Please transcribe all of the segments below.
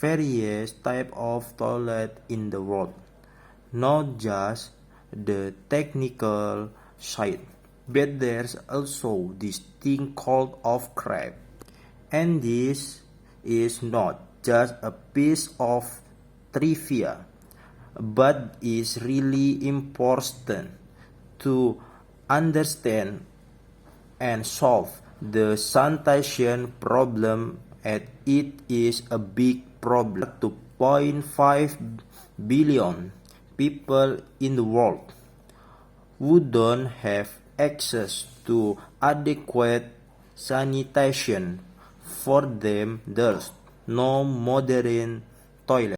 various types of toilet in the world, not just the technical side, but there's also this thing called of crap. And this is not just a piece of trivia, but is really important to understand and solve the sanitation problem, as it is a big problem. 2.5 billion people in the world who don't have access to adequate sanitation. For them, there's no modern toilet.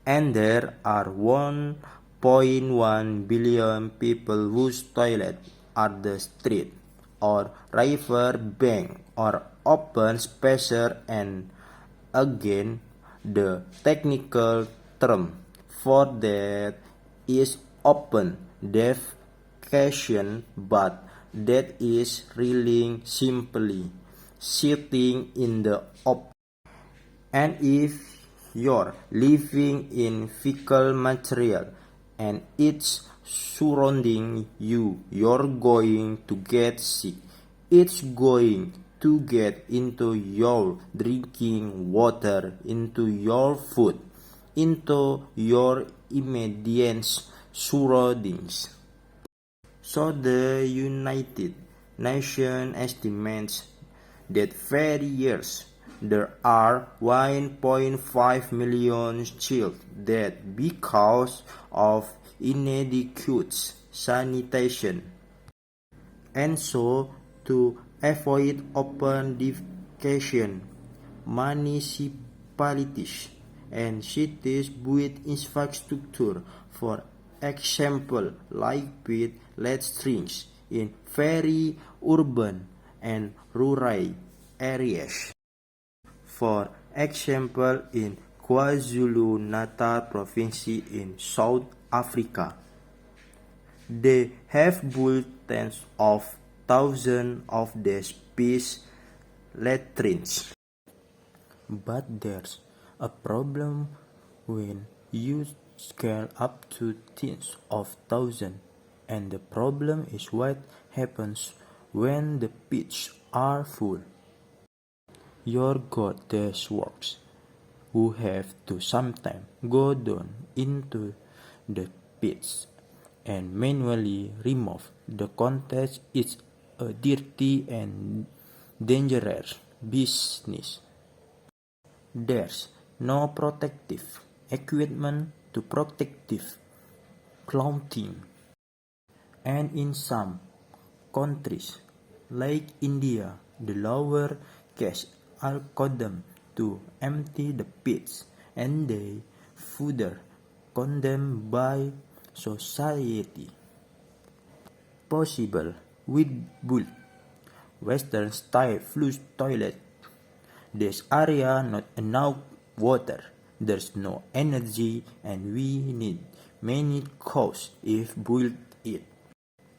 And there are 1.1 billion people whose toilets are the street, or river bank, or open spaces, and again, the technical term for that is open defecation, but that is really simply sitting in the open. And if you're living in fecal material and it's surrounding you, you're going to get sick. It's going to get into your drinking water, into your food, into your immediate surroundings. So the United Nations estimates that every year there are 1.5 million children dead because of inadequate sanitation. And so, to avoid open defecation, municipalities and cities build infrastructure, for example, like with latrines in very urban and rural areas. For example, in KwaZulu-Natal province in South Africa, they have built tens of thousands of these peace latrines. But there's a problem when you scale up to tens of thousands, and the problem is what happens when the pits are full. Your got these works who have to sometimes go down into the pits and manually remove the contents. It's a dirty and dangerous business. There's no protective equipment to protective clothing, and in some countries like India, the lower caste are condemned to empty the pits, and they further condemned by society. Possible with build Western style flush toilet. This area not enough water, there's no energy, and we need many cows if build it.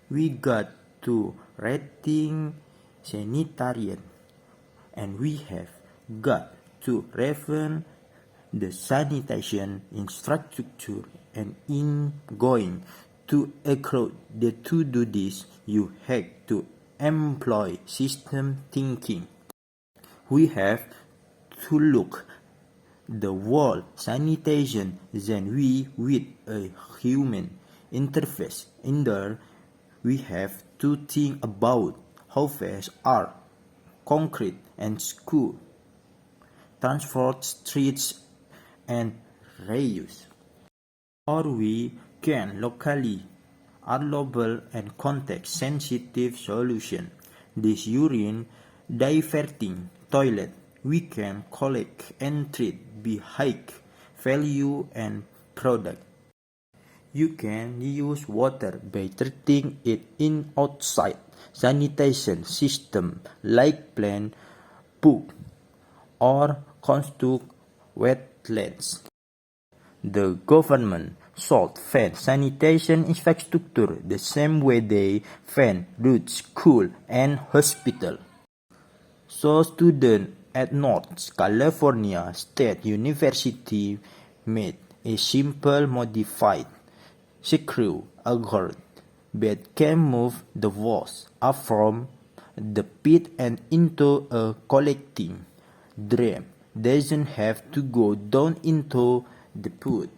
We got to rating sanitarian, and we have got to refine the sanitation infrastructure, and in going to accrue the to do this, you have to employ system thinking. We have to look the world sanitation then we with a human interface. In there, we have to think about how fast are concrete and school, transport, streets, and reuse. Or we can locally allowable and context-sensitive solution. This urine diverting toilet we can collect and treat be high value and product. You can use water by treating it in outside sanitation system like plant, poop, or construct wetlands. The government should fund sanitation infrastructure the same way they fund roads, school, and hospital. So students at North California State University made a simple modified screw agate that can move the waste up from the pit and into a collecting drum. Doesn't have to go down into the pit.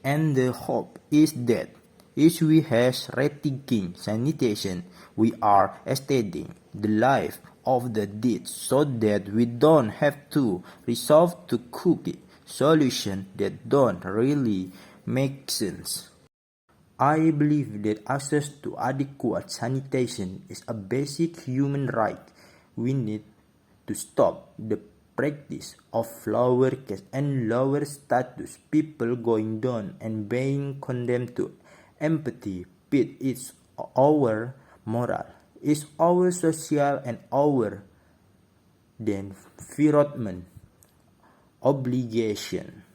And the hope is that as we have rethinking sanitation, we are extending the life of the dead so that we don't have to resort to cookie solutions that don't really make sense. I believe that access to adequate sanitation is a basic human right. We need to stop the practice of lower caste and lower status people going down and being condemned to empathy. It's our moral, it's our social and our then environment obligation.